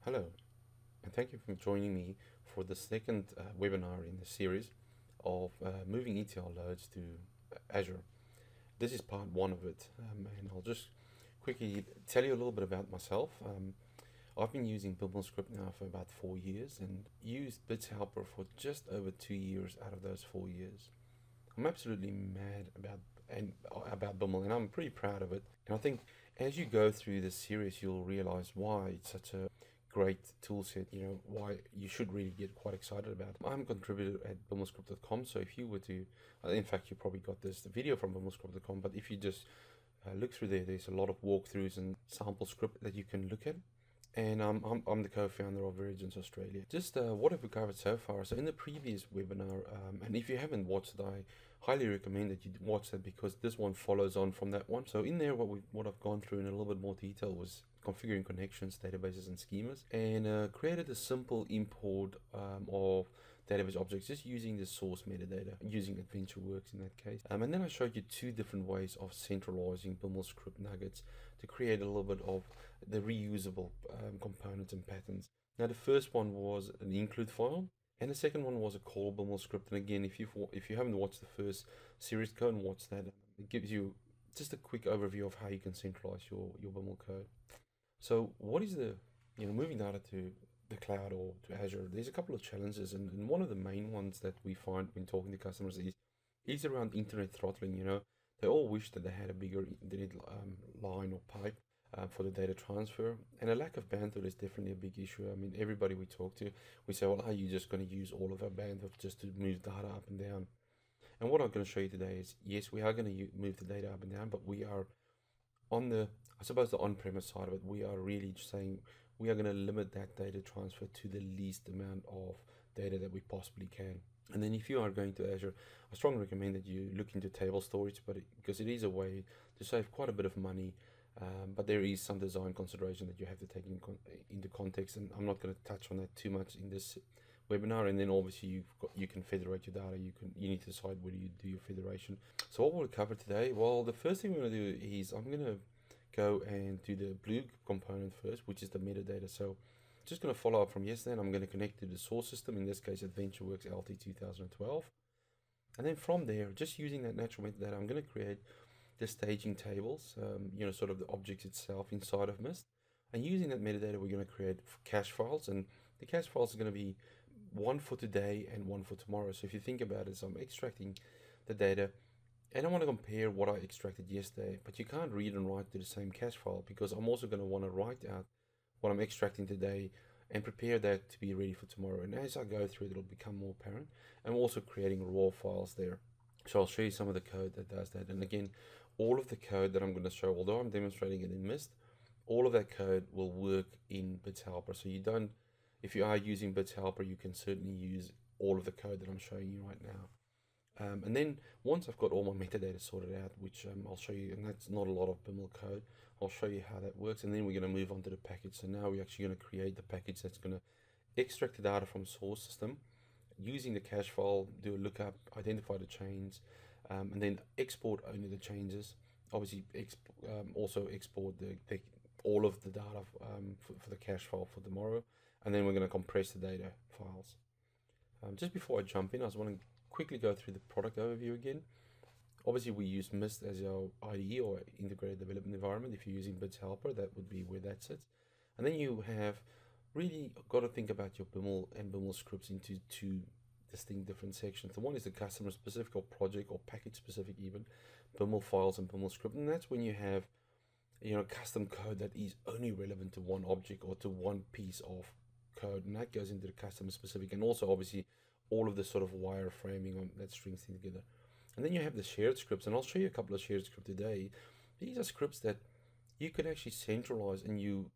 Hello, and thank you for joining me for the second webinar in the series of moving ETL loads to Azure. This is part one of it, and I'll just quickly tell you a little bit about myself. I've been using Biml script now for about 4 years and used Bits Helper for just over 2 years out of those 4 years. I'm absolutely mad about Biml, and I'm pretty proud of it. And I think as you go through this series, you'll realize why it's such a great tool set, why you should really get quite excited about it. I'm a contributor at bimlscript.com, so if you were to, in fact, you probably got this video from bimlscript.com, but if you just look through there, there's a lot of walkthroughs and sample script that you can look at. And I'm the co-founder of Origins Australia. Just what have we covered so far? So in the previous webinar, and if you haven't watched it, I highly recommend that you watch that because this one follows on from that one. So in there, what I've gone through in a little bit more detail was configuring connections, databases, and schemas, and created a simple import of database objects just using the source metadata, using AdventureWorks in that case. And then I showed you two different ways of centralizing Biml script nuggets to create a little bit of the reusable components and patterns. Now the first one was an include file, and the second one was a call Biml script. And again, if you haven't watched the first series, go and watch that. It gives you just a quick overview of how you can centralize your Biml code. So what is the moving data to the cloud or to Azure? There's a couple of challenges, and one of the main ones that we find when talking to customers is around internet throttling. They all wish that they had a bigger internet line or pipe for the data transfer, and a lack of bandwidth is definitely a big issue. I mean, everybody we talk to, we say, well, are you just going to use all of our bandwidth just to move data up and down? And what I'm going to show you today is, yes, we are going to move the data up and down, but we are on the, I suppose, the on-premise side of it. We are really saying we are going to limit that data transfer to the least amount of data that we possibly can. And then if you are going to Azure, I strongly recommend that you look into table storage, because it is a way to save quite a bit of money. But there is some design consideration that you have to take into context, and I'm not going to touch on that too much in this webinar. And then obviously you can federate your data. You need to decide whether you do your federation. So what we'll cover today, well, the first thing we're going to do is I'm going to go and do the blue component first, which is the metadata. So just going to follow up from yesterday, and I'm going to connect to the source system, in this case AdventureWorks LT 2012. And then from there, just using that natural metadata, I'm going to create the staging tables, sort of the objects itself inside of Mist. And using that metadata, we're going to create cache files, and the cache files are going to be one for today and one for tomorrow. So if you think about it, so I'm extracting the data, and I want to compare what I extracted yesterday, but you can't read and write to the same cache file, because I'm also going to want to write out what I'm extracting today and prepare that to be ready for tomorrow. And as I go through it, it'll become more apparent. I'm also creating raw files there. So I'll show you some of the code that does that. And again, all of the code that I'm going to show, although I'm demonstrating it in Mist, all of that code will work in Bits Helper. So you don't, if you are using Bits Helper, you can certainly use all of the code that I'm showing you right now. And then once I've got all my metadata sorted out, which I'll show you, and that's not a lot of Biml code, I'll show you how that works. And then we're going to move on to the package. So now we're actually going to create the package that's going to extract the data from source system, using the cache file, do a lookup, identify the chains, and then export only the changes. Obviously, also export all of the data for the cache file for tomorrow, and then we're going to compress the data files. Just before I jump in, I just want to quickly go through the product overview again. Obviously, we use Mist as our IDE or integrated development environment. If you're using Bits Helper, that would be where that sits. And then you have really got to think about your Biml and Biml scripts into two distinct different sections. The one is the customer specific or project or package specific, even Biml files and Biml script, and that's when you have custom code that is only relevant to one object or to one piece of code, and that goes into the customer specific, and also obviously all of the sort of wireframing on that strings things together. And then you have the shared scripts, and I'll show you a couple of shared scripts today. These are scripts that you can actually centralize, and you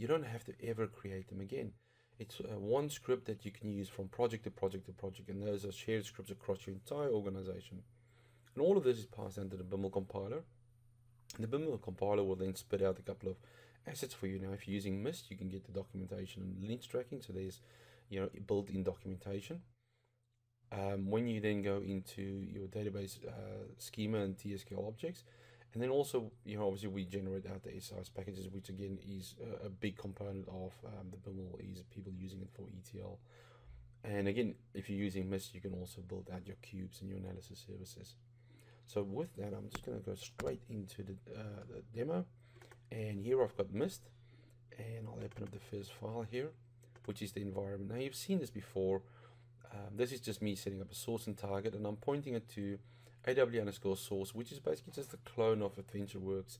don't have to ever create them again. It's one script that you can use from project to project to project, and those are shared scripts across your entire organization. And all of this is passed into the Biml compiler. And the Biml compiler will then spit out a couple of assets for you. Now, if you're using Mist, you can get the documentation and links tracking. So there's built-in documentation. When you then go into your database schema and TSQL objects, And then also, obviously we generate out the SSIS packages, which again is a big component of the Biml, is people using it for ETL. And again, if you're using Mist, you can also build out your cubes and your analysis services. So with that, I'm just going to go straight into the demo. And here I've got Mist, and I'll open up the first file here, which is the environment. Now you've seen this before. This is just me setting up a source and target, and I'm pointing it to AW_source, which is basically just a clone of AdventureWorks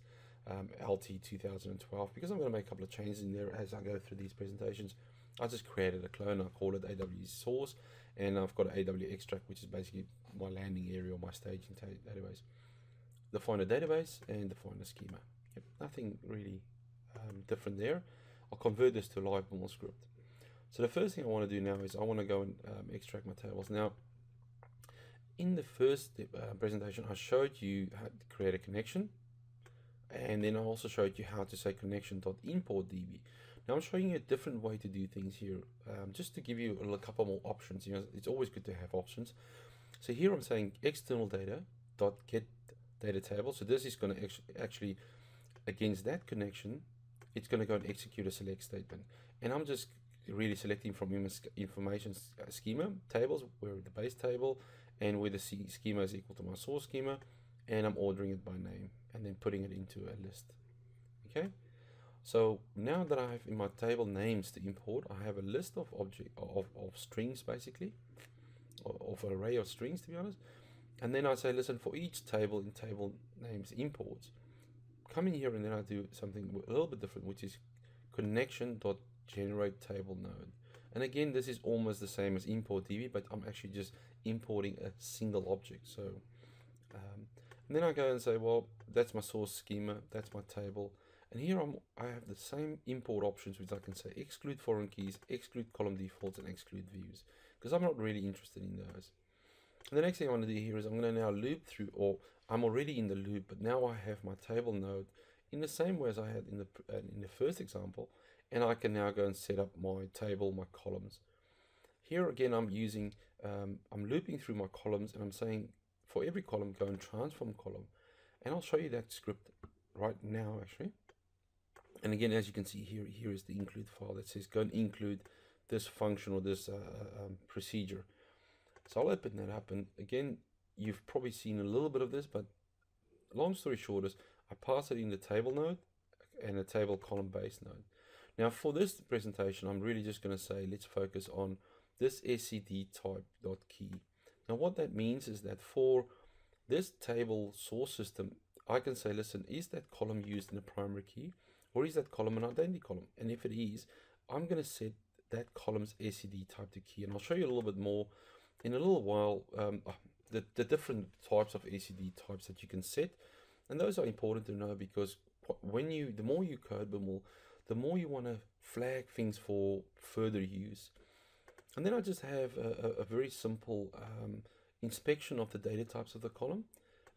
LT 2012. Because I'm going to make a couple of changes in there as I go through these presentations, I just created a clone. I call it AW source, and I've got an AW extract, which is basically my landing area or my staging database. Define a database and define a schema. Yep, nothing really different there. I'll convert this to a live Biml script. So the first thing I want to do now is I want to go and extract my tables. Now, in the first presentation, I showed you how to create a connection, and then I also showed you how to say connection.import DB. Now I'm showing you a different way to do things here, just to give you a couple more options. It's always good to have options. So here I'm saying external data dot get data table. So this is going to actually against that connection, it's going to go and execute a select statement, and I'm just really selecting from information schema tables, where the base table and where the schema is equal to my source schema, and I'm ordering it by name and then putting it into a list. Okay, so now that I have in my table names to import, I have a list of strings, basically, of an array of strings, to be honest. And then I say, listen, for each table in table names imports, come in here, and then I do something a little bit different, which is connection.generate table node. And again, this is almost the same as import DB, but I'm actually just importing a single object. So and then I go and say, well, that's my source schema, that's my table, and here I have the same import options, which I can say exclude foreign keys, exclude column defaults, and exclude views, because I'm not really interested in those. And the next thing I want to do here is I'm going to now loop through, or I'm already in the loop, but now I have my table node in the same way as I had in the first example, and I can now go and set up my table, my columns. Here again, I'm looping through my columns, and I'm saying for every column, go and transform column, and I'll show you that script right now, actually. And again, as you can see here is the include file that says go and include this function or this procedure. So I'll open that up, and again, you've probably seen a little bit of this, but long story short is I pass it in the table node and a table column base node. Now for this presentation, I'm really just going to say let's focus on this SCD type.key. Now what that means is that for this table source system, I can say, listen, is that column used in a primary key, or is that column an identity column? And if it is, I'm going to set that column's SCD type to key, and I'll show you a little bit more in a little while, the different types of SCD types that you can set. And those are important to know, because the more you code Biml, the more you want to flag things for further use. And then I just have a very simple inspection of the data types of the column.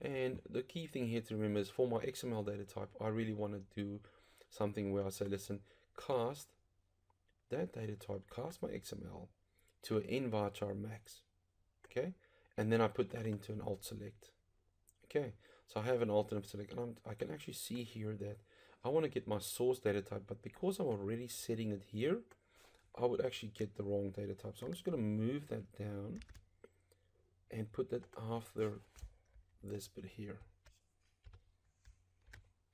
And the key thing here to remember is for my XML data type, I really want to do something where I say, listen, cast that data type, cast my XML to an nvarchar max. Okay, and then I put that into an alt select. Okay, so I have an alternate select, and I can actually see here that I want to get my source data type, but because I'm already setting it here, I would actually get the wrong data type. So I'm just going to move that down and put that after this bit here.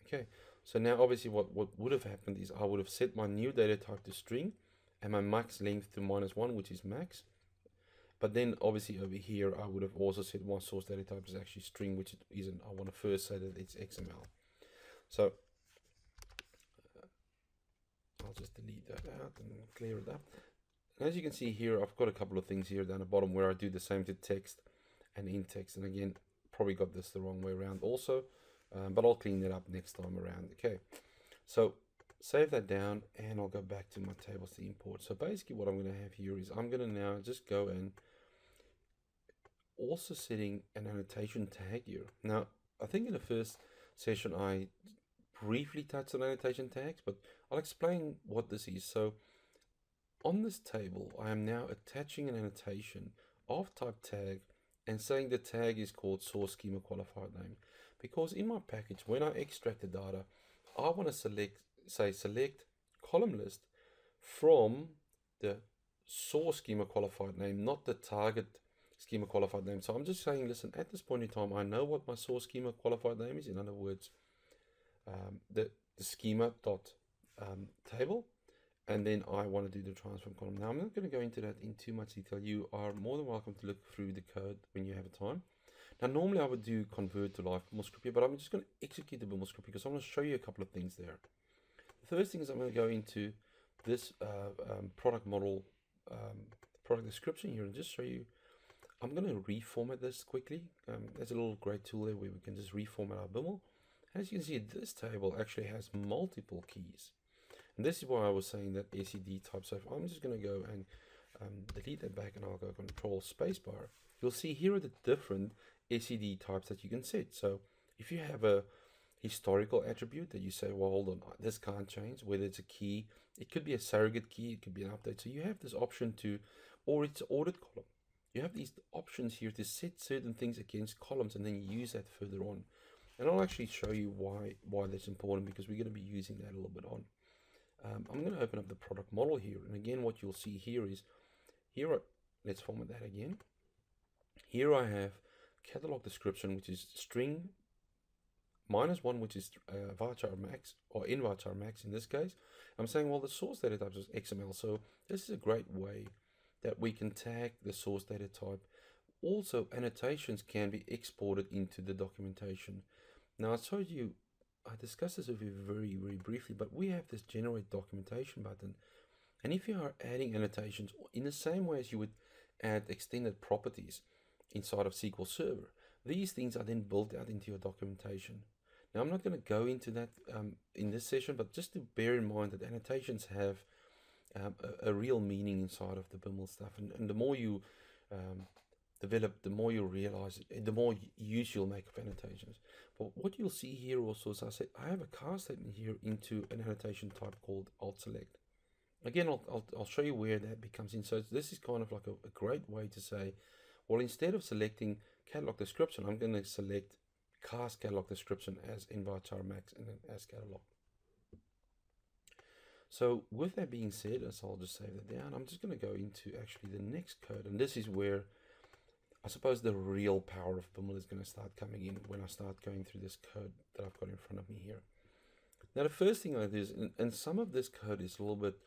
Okay, so now obviously what would have happened is I would have set my new data type to string and my max length to -1, which is max. But then obviously over here, I would have also said my source data type is actually string, which it isn't. I want to first say that it's XML. So I'll just delete that out and clear it up. And as you can see here, I've got a couple of things here down the bottom where I do the same to text and in text. And again, probably got this the wrong way around also, but I'll clean that up next time around. Okay, so save that down, and I'll go back to my tables to import. So basically what I'm going to have here is I'm going to now just go and also setting an annotation tag here. Now, I think in the first session I briefly touched on annotation tags, but I'll explain what this is. So on this table, I am now attaching an annotation of type tag and saying the tag is called source schema qualified name. Because in my package, when I extract the data, I want to select column list from the source schema qualified name, not the target schema qualified name. So I'm just saying, listen, at this point in time, I know what my source schema qualified name is. In other words, the schema dot table, and then I want to do the transform column. Now I'm not going to go into that in too much detail. You are more than welcome to look through the code when you have time. Now normally I would do convert to live Biml script here, but I'm just going to execute the Biml script because I'm going to show you a couple of things there. The first thing is I'm going to go into this product model product description here and just show you. I'm going to reformat this quickly. There's a little great tool there where we can just reformat our Biml. As you can see, this table actually has multiple keys. And this is why I was saying that SED type. So if I'm just going to go and delete that back and I'll go control spacebar, you'll see here are the different SED types that you can set. So if you have a historical attribute that you say, well, hold on, this can't change, whether it's a key, it could be a surrogate key, it could be an update. So you have this option to, or it's an audit column. You have these options here to set certain things against columns and then use that further on. And I'll actually show you why that's important, because we're going to be using that a little bit on. I'm going to open up the product model here. And again, what you'll see here is, let's format that again. Here I have catalog description, which is string -1, which is varchar max, or in varchar max in this case. I'm saying, well, the source data type is XML. So this is a great way that we can tag the source data type. Also, annotations can be exported into the documentation. Now, I discussed this with you very, very briefly, but we have this generate documentation button. And if you are adding annotations in the same way as you would add extended properties inside of SQL Server, these things are then built out into your documentation. Now, I'm not going to go into that in this session, but just to bear in mind that annotations have a real meaning inside of the Biml stuff. And the more you develop, the more you realize, the more use you'll make of annotations. But what you'll see here also is I have a cast statement here into an annotation type called alt select. Again, I'll show you where that becomes in. So this is kind of like a great way to say, well, instead of selecting catalog description, I'm going to select cast catalog description as in varchar max and then as catalog. So with that being said, so I'll just save that down. I'm just going to go into actually the next code, and this is where I suppose the real power of Biml is going to start coming in when I start going through this code that I've got in front of me here. Now, the first thing I do is, and some of this code is a little bit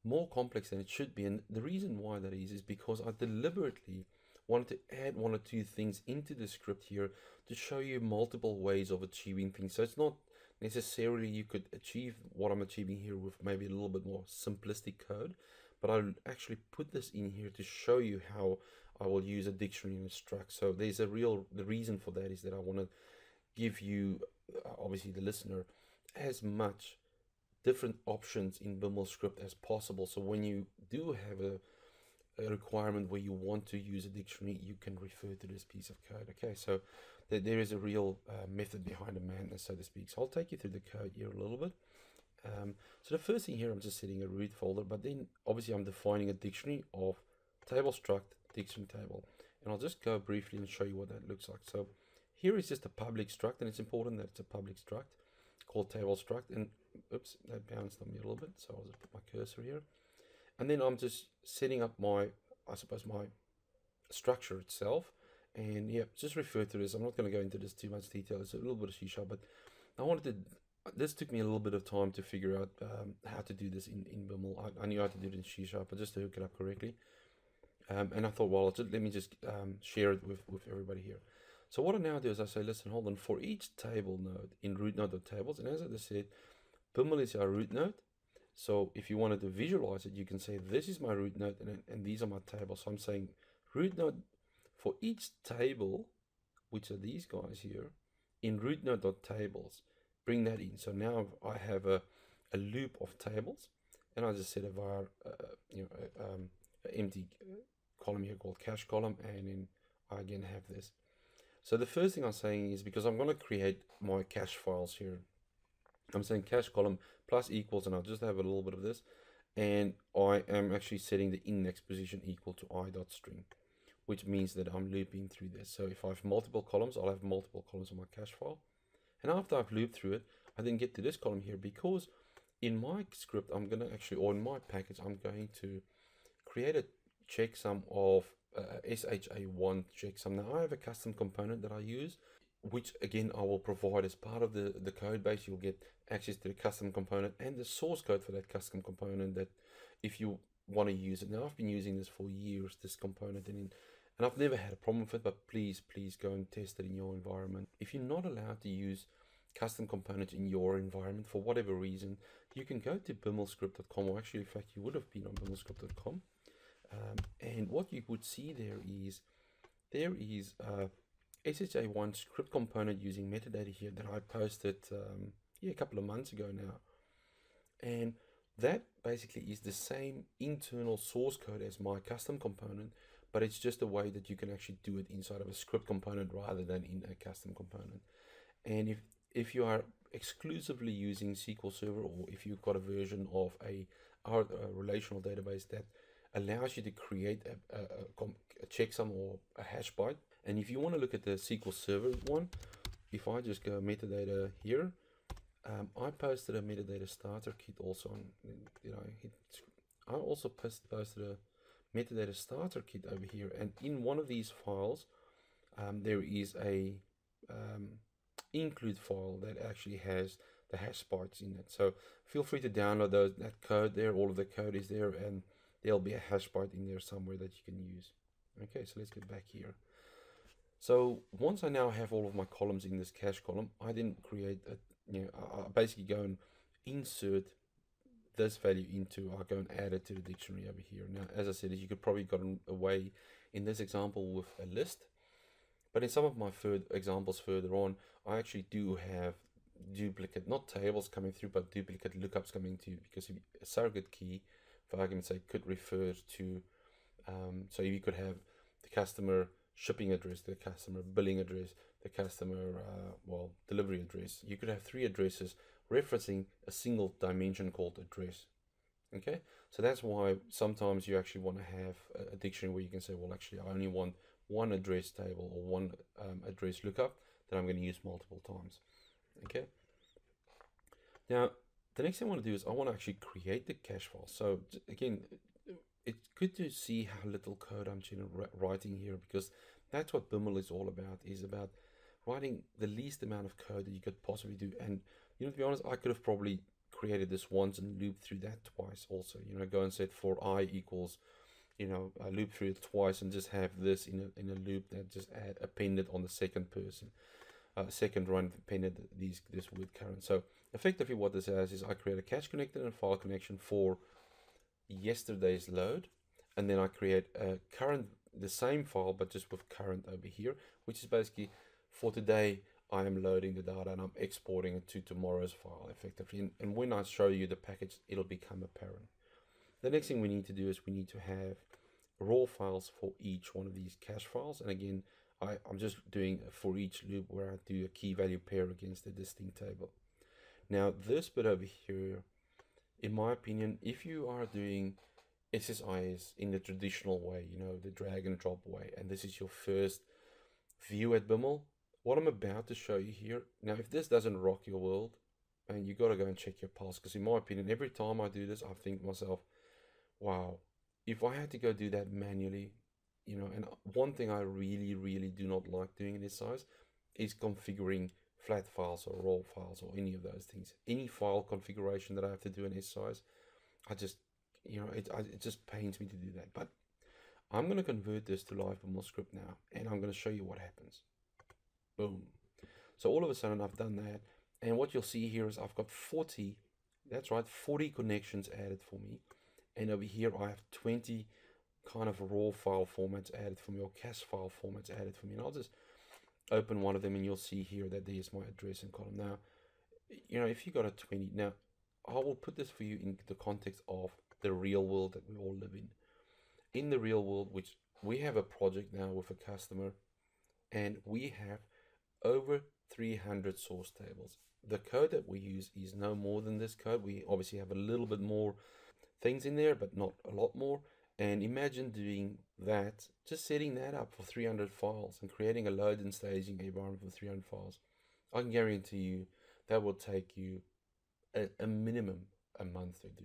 more complex than it should be, and the reason why that is because I deliberately wanted to add one or two things into the script here to show you multiple ways of achieving things. So it's not necessarily you could achieve what I'm achieving here with maybe a little bit more simplistic code, but I'll actually put this in here to show you how I will use a dictionary and a struct. So there's the reason for that is that I want to give you, obviously the listener, as much different options in Biml script as possible. So when you do have a requirement where you want to use a dictionary, you can refer to this piece of code. Okay, so there is a real method behind the madness, so to speak. So I'll take you through the code here a little bit. So the first thing here, I'm just setting a root folder, but then obviously I'm defining a dictionary of table struct dictionary table. And I'll just go briefly and show you what that looks like. So here is just a public struct, and it's important that it's a public struct called table struct. And oops, that bounced on me a little bit, so I'll just put my cursor here. And then I'm just setting up my structure itself. And yeah, just refer to this. I'm not going to go into this too much detail. It's a little bit of C#, but this took me a little bit of time to figure out how to do this in Biml. I knew how to do it in C#, but just to hook it up correctly. And I thought, well, let me just share it with everybody here. So what I now do is I say, listen, hold on, for each table node in root node.tables, and as I just said, Biml is our root node. So if you wanted to visualize it, you can say, this is my root node, and these are my tables. So I'm saying root node for each table, which are these guys here, in root node.tables, bring that in. So now I have a loop of tables, and I just set a var, empty column here called cache column, and then I again have this. So the first thing I'm saying is, because I'm going to create my cache files here, I'm saying cache column plus equals, and I'll just have a little bit of this, and I am actually setting the index position equal to i.string. which means that I'm looping through this. So if I have multiple columns, I'll have multiple columns on my cache file. And after I've looped through it, I then get to this column here, because in my script, I'm going to actually, or in my package, I'm going to create a checksum of SHA1 checksum. Now I have a custom component that I use, which again I will provide as part of the code base. You'll get access to the custom component and the source code for that custom component, that if you want to use it. Now I've been using this for years, this component, and I've never had a problem with it, but please go and test it in your environment. If you're not allowed to use custom components in your environment for whatever reason, you can go to bimlscript.com, or actually in fact you would have been on bimlscript.com, and what you would see there is SHA1 script component using metadata here that I posted a couple of months ago now, and that basically is the same internal source code as my custom component, but it's just a way that you can actually do it inside of a script component rather than in a custom component. And if you are exclusively using SQL Server, or if you've got a version of a relational database that allows you to create a checksum or a hash byte, and if you want to look at the SQL Server one, if I just go metadata here, I posted a metadata starter kit also on, I also posted a metadata starter kit over here, and in one of these files, there is a include file that actually has the hash bytes in it. So feel free to download that code there. All of the code is there, and there'll be a hash byte in there somewhere that you can use. Okay, so let's get back here. So once I now have all of my columns in this cache column, I then create I basically go and insert this value into, I go and add it to the dictionary over here. Now, as I said, you could probably gotten away in this example with a list, but in some of my examples further on, I actually do have duplicate, not tables coming through, but duplicate lookups coming to, because a surrogate key, for argument's sake, could refer to, so you could have the customer shipping address, the customer billing address, the customer delivery address. You could have 3 addresses referencing a single dimension called address. Okay, so that's why sometimes you actually want to have a dictionary where you can say, well, actually I only want one address table or one address lookup that I'm going to use multiple times. Okay, now the next thing I want to do is I want to actually create the cache file. So again, it's good to see how little code I'm writing here, because that's what Biml is all about, is about writing the least amount of code that you could possibly do. And to be honest, I could have probably created this once and looped through that twice also. Go and set for I equals, I loop through it twice and just have this in a loop that just appended on the second person, second run, appended this with current. So effectively what this has is I create a cache connector and a file connection for yesterday's load, and then I create a current, the same file but just with current over here, which is basically for today I am loading the data and I'm exporting it to tomorrow's file effectively, and when I show you the package, it'll become apparent. The next thing we need to do is we need to have raw files for each one of these cache files, and again I'm just doing a for each loop where I do a key value pair against a distinct table. Now this bit over here, in my opinion, if you are doing SSIS in the traditional way, the drag and drop way, and this is your first view at Biml, what I'm about to show you here, now if this doesn't rock your world, and you got to go and check your pulse, because in my opinion, every time I do this, I think to myself, wow, if I had to go do that manually, and one thing I really do not like doing in SSIS is configuring flat files or raw files or any of those things. Any file configuration that I have to do in SSIS, I just, it just pains me to do that. But I'm going to convert this to live Biml script now, and I'm going to show you what happens. Boom. So all of a sudden I've done that, and what you'll see here is I've got 40, that's right, 40 connections added for me, and over here I have 20 kind of raw file formats added for me, or cache file formats added for me, and I'll just open one of them and you'll see here that there's my address and column. Now, if you got a 20, now I will put this for you in the context of the real world that we all live in. In the real world, which we have a project now with a customer, and we have over 300 source tables. The code that we use is no more than this code. We obviously have a little bit more things in there, but not a lot more. And imagine doing that, just setting that up for 300 files and creating a load and staging environment for 300 files. I can guarantee you that will take you a minimum a month to do.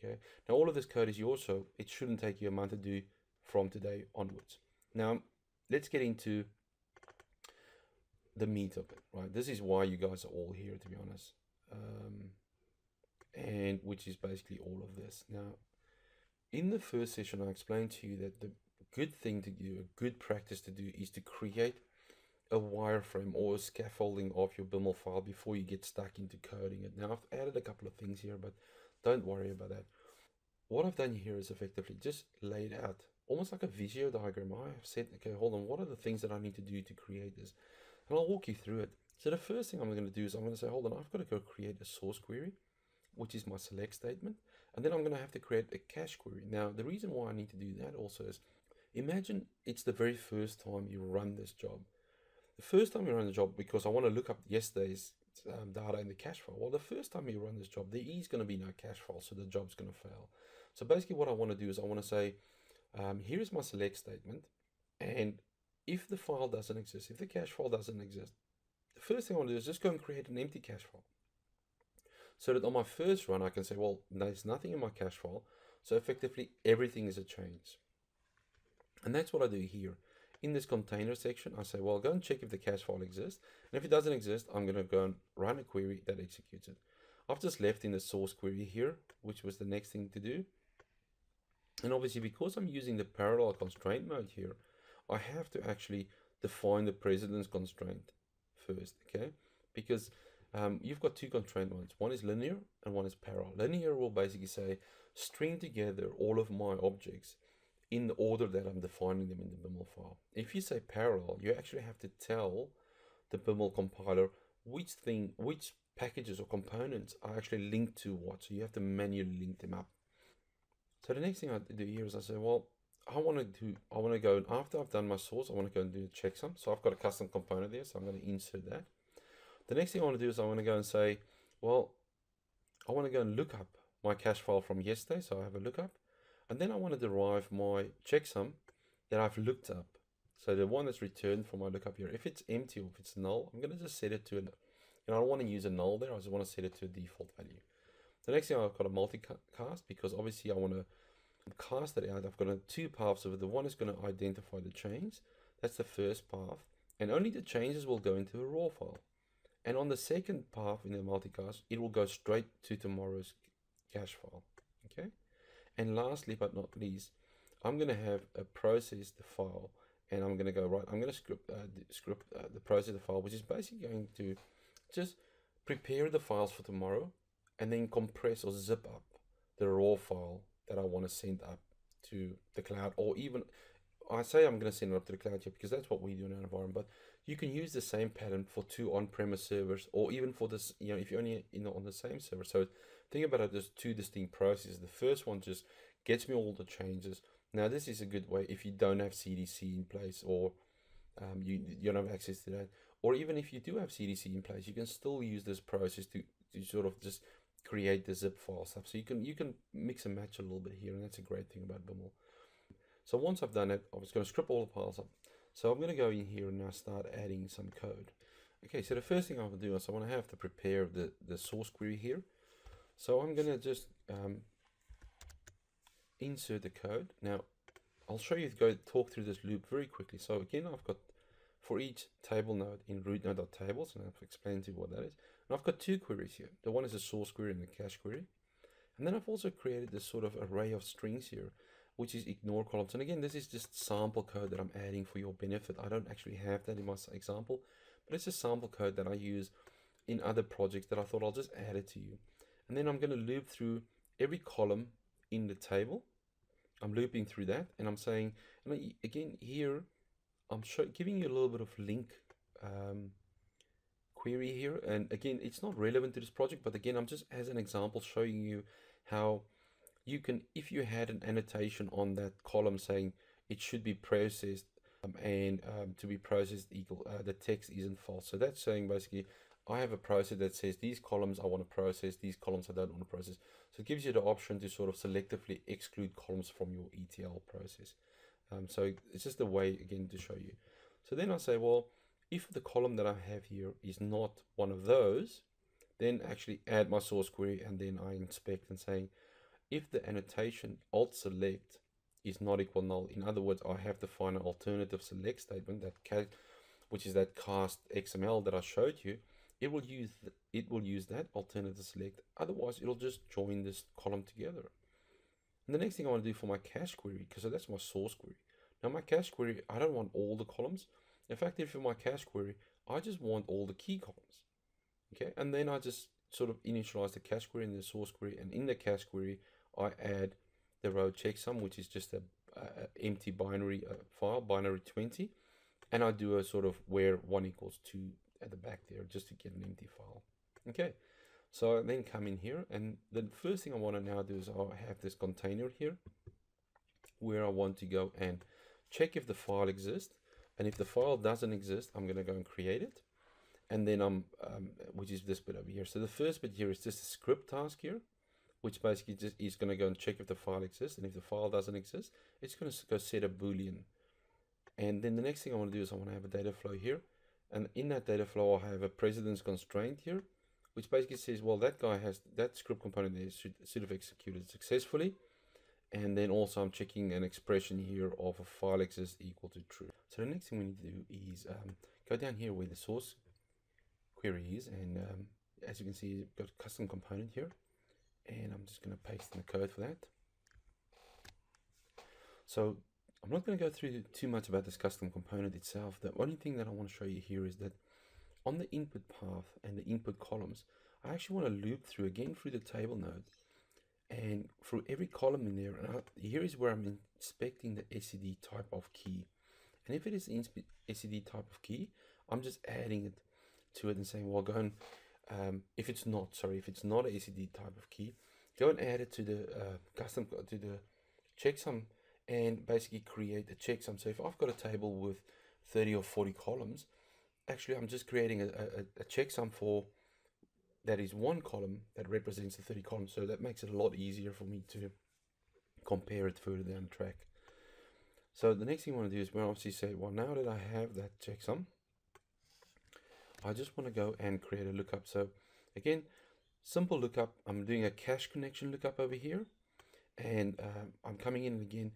Okay. Now all of this code is yours, so it shouldn't take you a month to do from today onwards. Now let's get into the meat of it, right? This is why you guys are all here, to be honest, and which is basically all of this. Now, in the first session, I explained to you that the good thing to do, a good practice to do, is to create a wireframe or a scaffolding of your Biml file before you get stuck into coding it. Now, I've added a couple of things here, but don't worry about that. What I've done here is effectively just laid out almost like a Visio diagram. I have said, okay, hold on, what are the things that I need to do to create this? And I'll walk you through it. So the first thing I'm going to do is I'm going to say, hold on, I've got to go create a source query, which is my select statement. And then I'm going to have to create a cache query. Now, the reason why I need to do that also is, imagine it's the very first time you run this job. The first time you run the job, because I want to look up yesterday's data in the cache file. Well, the first time you run this job, there is going to be no cache file, so the job's going to fail. So basically what I want to do is I want to say, here is my select statement. And if the file doesn't exist, if the cache file doesn't exist, the first thing I want to do is just go and create an empty cache file. So that on my first run, I can say, well, there's nothing in my cache file. So effectively, everything is a change. And that's what I do here. In this container section, I say, well, go and check if the cache file exists. And if it doesn't exist, I'm going to go and run a query that executes it. I've just left in the source query here, which was the next thing to do. And obviously, because I'm using the parallel constraint mode here, I have to actually define the precedence constraint first, okay? Because you've got two constraint modes. One is linear and one is parallel. Linear will basically say, string together all of my objects in the order that I'm defining them in the Biml file. If you say parallel, you actually have to tell the Biml compiler which packages or components are actually linked to what. So you have to manually link them up. So the next thing I do here is I say, well, I want to go, and after I've done my source, I want to go and do a checksum. So I've got a custom component there, so I'm going to insert that. The next thing I want to do is I want to go and say, well, I want to go and look up my cache file from yesterday. So I have a lookup, and then I want to derive my checksum that I've looked up. So the one that's returned from my lookup here, if it's empty or if it's null, I'm going to just set it to I don't want to use a null there. I just want to set it to a default value. The next thing, I've got a multicast, because obviously I want to cast it out. I've got two paths of it. The one is going to identify the change. That's the first path. And only the changes will go into a raw file. And on the second path in the multicast, it will go straight to tomorrow's cache file. Okay. And lastly, but not least, I'm going to have a process the file. And I'm going to go, right, I'm going to script the process the file, which is basically going to just prepare the files for tomorrow, and then compress or zip up the raw file that I want to send up to the cloud. Or even, I say I'm going to send it up to the cloud here because that's what we do in our environment, but you can use the same pattern for two on-premise servers, or even for this, if you're only on the same server. So think about it as two distinct processes. The first one just gets me all the changes. Now this is a good way if you don't have CDC in place, or you don't have access to that, or even if you do have CDC in place, you can still use this process to sort of just create the zip file stuff. So you can mix and match a little bit here, and that's a great thing about Biml. So once I've done it, I was going to script all the files up. So I'm going to go in here and now start adding some code. Okay, so the first thing I will do is I want to have to prepare the source query here. So I'm going to just insert the code. Now I'll show you, talk through this loop very quickly. So again, I've got for each table node in root node.tables, and I've explained to you what that is. And I've got two queries here. The one is a source query and a cache query. And then I've also created this sort of array of strings here, which is ignore columns. And again, this is just sample code that I'm adding for your benefit. I don't actually have that in my example, but it's a sample code that I use in other projects that I thought I'll just add it to you. And then I'm going to loop through every column in the table. I'm looping through that, and I'm saying, and again here, I'm giving you a little bit of link query here. And again, it's not relevant to this project, but again, I'm just as an example showing you how you can, if you had an annotation on that column saying it should be processed and to be processed equal, the text isn't false. So that's saying basically I have a process that says these columns I want to process, these columns I don't want to process. So it gives you the option to sort of selectively exclude columns from your ETL process. So it's just a way, again, to show you. So then I say, well, if the column that I have here is not one of those, then actually add my source query, and then I inspect and saying, if the annotation alt select is not equal null, in other words, I have to find an alternative select statement, that which is that cast XML that I showed you, it will use that alternative select. Otherwise, it'll just join this column together. And the next thing I want to do for my cache query, because that's my source query. Now my cache query, I don't want all the columns. In fact, if for my cache query, I just want all the key columns. Okay, and then I just sort of initialize the cache query and the source query, and in the cache query, I add the row checksum, which is just a empty binary file, binary 20, and I do a sort of where 1 equals 2 at the back there, just to get an empty file. Okay. So I then come in here, and the first thing I want to now do is I have this container here where I want to go and check if the file exists. And if the file doesn't exist, I'm going to go and create it. And then which is this bit over here. So the first bit here is just a script task here, which basically just is going to go and check if the file exists. And if the file doesn't exist, it's going to go set a Boolean. And then the next thing I want to do is I want to have a data flow here. And in that data flow, I have a precedence constraint here, which basically says, well, that guy has that script component there should have executed successfully. And then also I'm checking an expression here of a file exists equal to true. So the next thing we need to do is go down here where the source query is, and as you can see, you've got a custom component here, and I'm just going to paste in the code for that. So I'm not going to go through too much about this custom component itself. The only thing that I want to show you here is that on the input path and the input columns, I actually want to loop through again through the table node and through every column in there. And here is where I'm inspecting the SED type of key. And if it is SED type of key, I'm just adding it to it and saying, well, go and if it's not a SED type of key, go and add it to the to the checksum and basically create a checksum. So if I've got a table with 30 or 40 columns, actually I'm just creating a checksum for that is one column that represents the 30 columns. So that makes it a lot easier for me to compare it further down the track. So the next thing I want to do is we'll obviously say, well, now that I have that checksum, I just want to go and create a lookup. So again, simple lookup. I'm doing a cache connection lookup over here, and I'm coming in and again,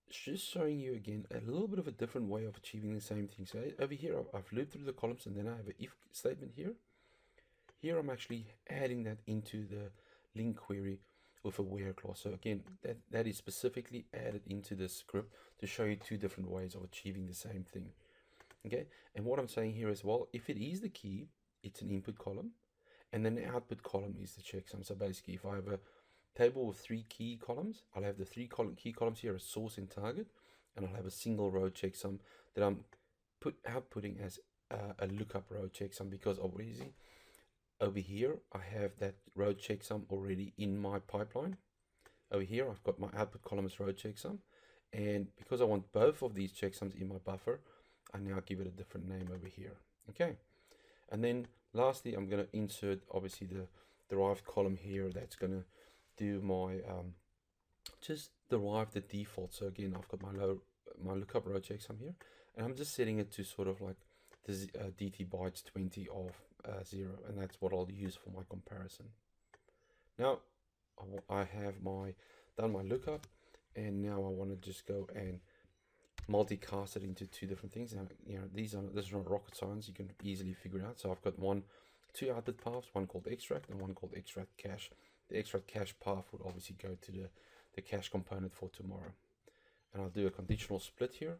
just showing you again a little bit of a different way of achieving the same thing. So over here, I've looped through the columns, and then I have an if statement here. Here I'm actually adding that into the link query with a where clause. So again, that is specifically added into the script to show you two different ways of achieving the same thing. Okay, and what I'm saying here is, well, if it is the key, it's an input column, and then the output column is the checksum. So basically, if I have a table with 3 key columns, I'll have the 3 key columns here as source and target, and I'll have a single row checksum that I'm outputting as a lookup row checksum, because obviously over here I have that row checksum already in my pipeline. Over here I've got my output column as row checksum, and because I want both of these checksums in my buffer, I now give it a different name over here. Okay, and then lastly I'm going to insert obviously the derived column here that's going to do my just derive the default. So again, I've got my lookup row checksum here, and I'm just setting it to sort of like the DT bytes 20 of 0, and that's what I'll use for my comparison. Now I have done my lookup, and now I want to just go and multicast it into 2 different things. Now, you know, this is not rocket science, you can easily figure it out. So I've got 2 output paths, one called extract and one called extract cache. The extract cache path would obviously go to the cache component for tomorrow, and I'll do a conditional split here.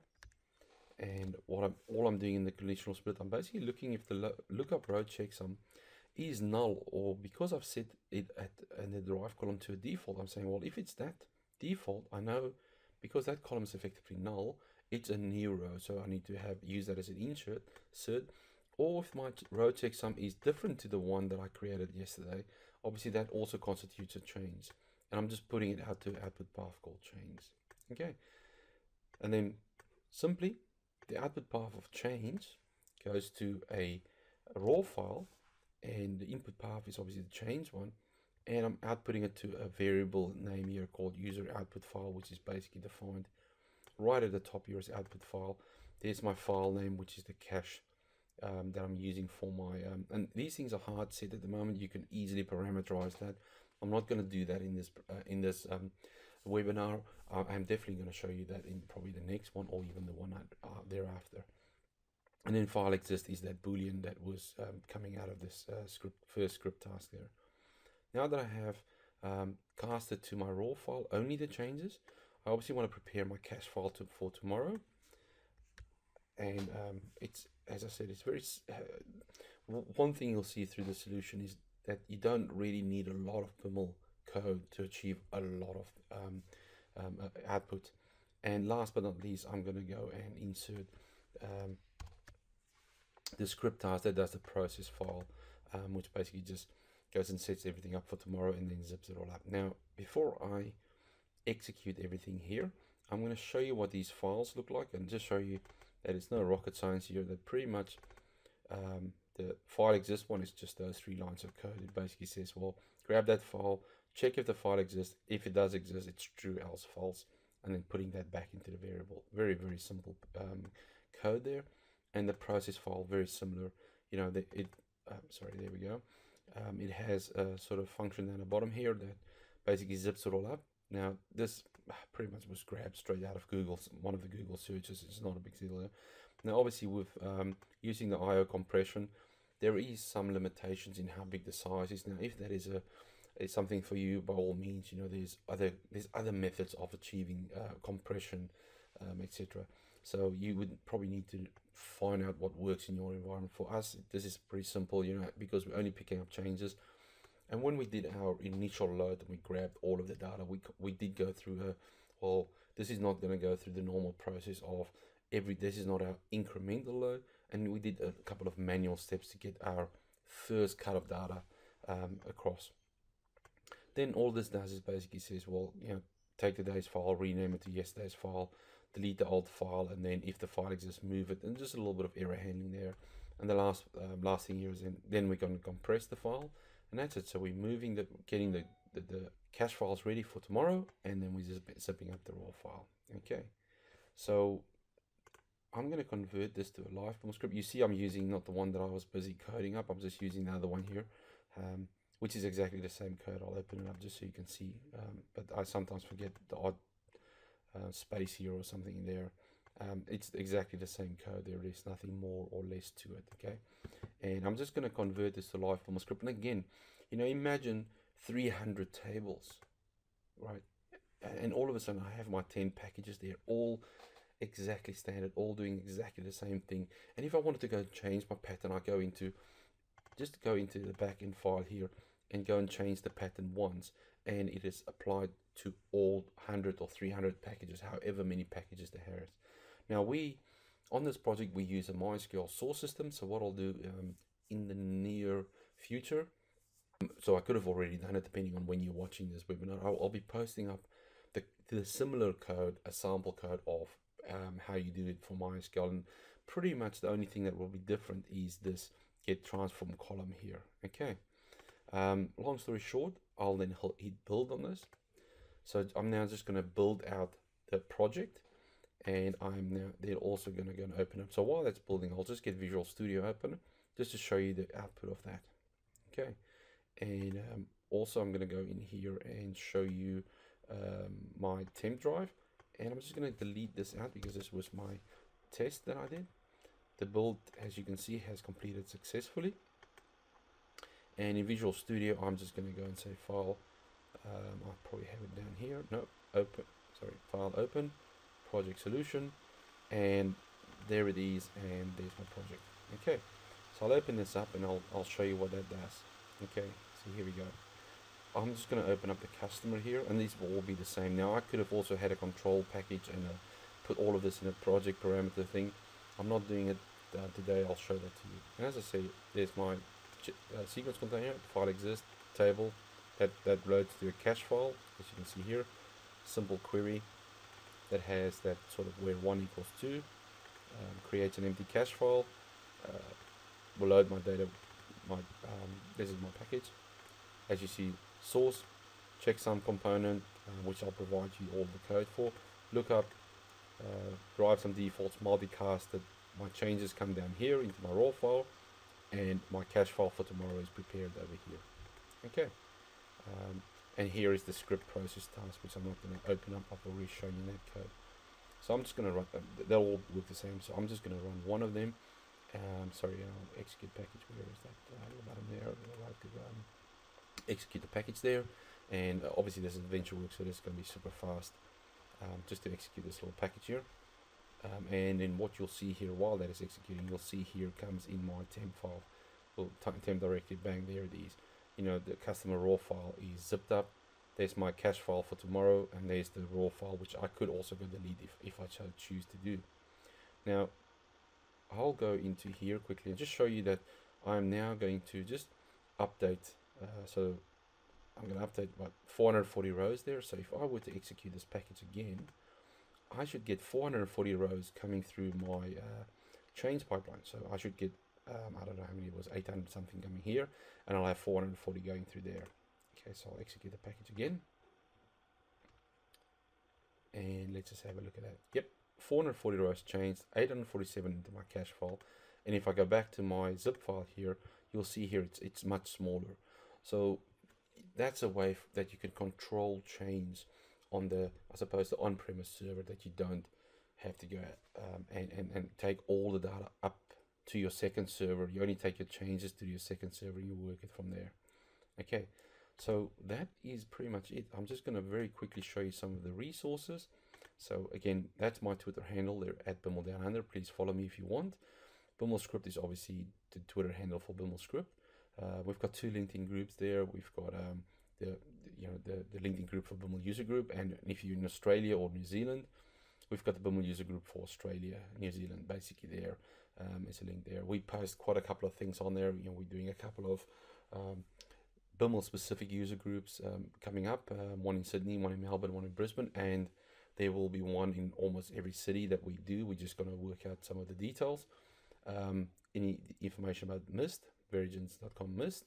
And all I'm doing in the conditional split, I'm basically looking if the lookup row checksum is null, or because I've set it in the derived column to a default, I'm saying, well, if it's that default, I know because that column is effectively null, it's a new row, so I need to use that as an insert. Or if my row checksum is different to the one that I created yesterday, obviously that also constitutes a change, and I'm just putting it out to output path called change. Okay, and then simply the output path of change goes to a raw file and the input path is obviously the change one, and I'm outputting it to a variable name here called user output file, which is basically defined right at the top here as output file. There's my file name, which is the cache that I'm using for my and these things are hard set at the moment. You can easily parameterize that. I'm not going to do that in this webinar. I'm definitely going to show you that in probably the next one, or even the one thereafter. And then file exist is that boolean that was coming out of this first script task there. Now that I have casted to my raw file only the changes, I obviously want to prepare my cache file for tomorrow. And it's, as I said, it's very one thing you'll see through the solution is that you don't really need a lot of Biml code to achieve a lot of output. And last but not least, I'm going to go and insert the script task that does the process file, which basically just goes and sets everything up for tomorrow and then zips it all up. Now, before I execute everything here, I'm going to show you what these files look like and just show you that it's no rocket science here. That pretty much the file exists one is just those 3 lines of code. It basically says, well, grab that file, check if the file exists. If it does exist, it's true, else false, and then putting that back into the variable. Very, very simple code there. And the process file, very similar. You know, sorry, there we go. It has a sort of function down the bottom here that basically zips it all up. Now, this pretty much was grabbed straight out of one of the Google searches. It's not a big deal there. Now, obviously, with using the I/O compression, there is some limitations in how big the size is. Now, if that is something for you, by all means, you know, there's other methods of achieving compression, etc. So you would probably need to find out what works in your environment. For us, this is pretty simple, you know, because we're only picking up changes. And when we did our initial load and we grabbed all of the data, we did go through well, this is not going to go through the normal process of this is not our incremental load, and we did a couple of manual steps to get our first cut of data across. Then all this does is basically says, well, you know, take today's file, rename it to yesterday's file, delete the old file, and then if the file exists, move it, and just a little bit of error handling there. And the last thing here is then we're going to compress the file, and that's it. So we're getting the cache files ready for tomorrow, and then we're just zipping up the raw file. Okay, so I'm going to convert this to a live Biml script. You see I'm using not the one that I was busy coding up, I'm just using the other one here, which is exactly the same code. I'll open it up just so you can see, but I sometimes forget the odd space here or something in there. It's exactly the same code. There is nothing more or less to it. Okay, and I'm just going to convert this to live Biml script. And again, you know, imagine 300 tables, right? And all of a sudden I have my 10 packages there, all exactly standard, all doing exactly the same thing. And if I wanted to go change my pattern, I go into the backend file here and go and change the pattern once, and it is applied to all 100 or 300 packages, however many packages there has. Now, on this project we use a MySQL source system. So what I'll do in the near future, so I could have already done it depending on when you're watching this webinar, I'll be posting up the similar code, a sample code of how you do it for MySQL, and pretty much the only thing that will be different is this get transform column here. Okay, long story short, I'll then hit build on this. So I'm now just going to build out the project, and I'm now they're also going to go and open up. So while that's building, I'll just get Visual Studio open just to show you the output of that. Okay, and also I'm going to go in here and show you my temp drive, and I'm just going to delete this out because this was my test that I did. The build, as you can see, has completed successfully. And in Visual Studio, I'm just going to go and say file. I'll probably have it down here. No, open. Sorry, file open, project solution, and there it is. And there's my project. Okay, so I'll open this up and I'll show you what that does. Okay, so here we go. I'm just going to open up the customer here, and these will all be the same. Now I could have also had a control package and put all of this in a project parameter thing. I'm not doing it today. I'll show that to you. And as I say, there's my sequence container, file exists, table that loads to a cache file, as you can see here. Simple query that has that sort of where 1 equals 2, creates an empty cache file, will load my data this is my package. As you see, source, checksum component, which I'll provide you all the code for. Lookup, derive some defaults, multicasted. My changes come down here into my raw file, and my cache file for tomorrow is prepared over here. Okay, and here is the script process task, which I'm not going to open up. I've already shown you that code. So I'm just going to run, they'll all work the same, so I'm just going to run one of them. Sorry, I'll execute package. Where is that little button there? I'll have to execute the package there, and obviously this is adventure work, so this is going to be super fast. Just to execute this little package here, and then what you'll see here while that is executing, you'll see here comes in my temp file, well, temp directory, bang, there it is. You know, the customer raw file is zipped up. There's my cache file for tomorrow, and there's the raw file, which I could also go delete if I choose to do. Now I'll go into here quickly and just show you that I'm now going to just update. So I'm going to update about 440 rows there. So if I were to execute this package again, I should get 440 rows coming through my change pipeline. So I should get, I don't know how many it was, 800 something coming here, and I'll have 440 going through there. Okay, so I'll execute the package again. And let's just have a look at that. Yep, 440 rows changed, 847 into my cache file. And if I go back to my zip file here, you'll see here it's much smaller. So that's a way that you can control change on the, I suppose, the on-premise server, that you don't have to go and take all the data up to your second server. You only take your changes to your second server and you work it from there. Okay, so that is pretty much it. I'm just going to very quickly show you some of the resources. So again, that's my Twitter handle there at Biml Down Under. Please follow me if you want. Biml Script is obviously the Twitter handle for Biml Script. We've got 2 LinkedIn groups there. We've got the LinkedIn group for Biml user group, and if you're in Australia or New Zealand, we've got the Biml user group for Australia, New Zealand. Basically, there is a link there. We post quite a couple of things on there. You know, we're doing a couple of Biml specific user groups coming up. One in Sydney, one in Melbourne, one in Brisbane, and there will be one in almost every city that we do. We're just going to work out some of the details. Any information about Mist, Verigens.com Mist,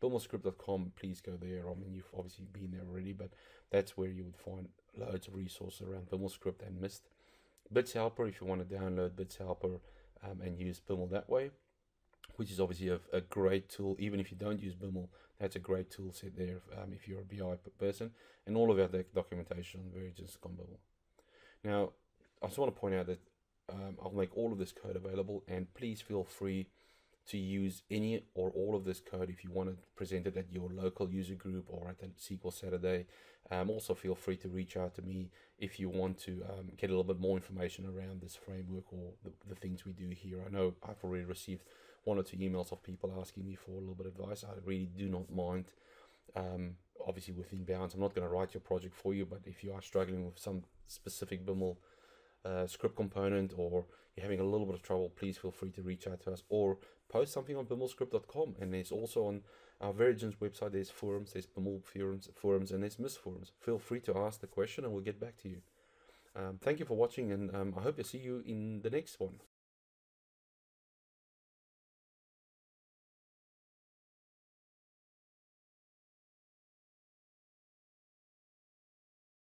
bimlscript.com, please go there. I mean, you've obviously been there already, but that's where you would find loads of resources around Biml Script and Mist. Bits Helper, if you want to download Bits Helper and use Biml that way, which is obviously a great tool. Even if you don't use Biml, that's a great tool set there if you're a BI person, and all of our documentation on Verigens.com Biml. Now, I just want to point out that I'll make all of this code available, and please feel free to use any or all of this code if you want to present it at your local user group or at a SQL Saturday. Also feel free to reach out to me if you want to get a little bit more information around this framework or the things we do here. I know I've already received 1 or 2 emails of people asking me for a little bit of advice. I really do not mind, obviously within bounds. I'm not going to write your project for you, but if you are struggling with some specific Biml script component, or you're having a little bit of trouble, please feel free to reach out to us or post something on bimlscript.com. And there's also on our Verigens website, there's forums, there's Biml forums, and there's Mist forums. Feel free to ask the question and we'll get back to you. Thank you for watching, and I hope to see you in the next one.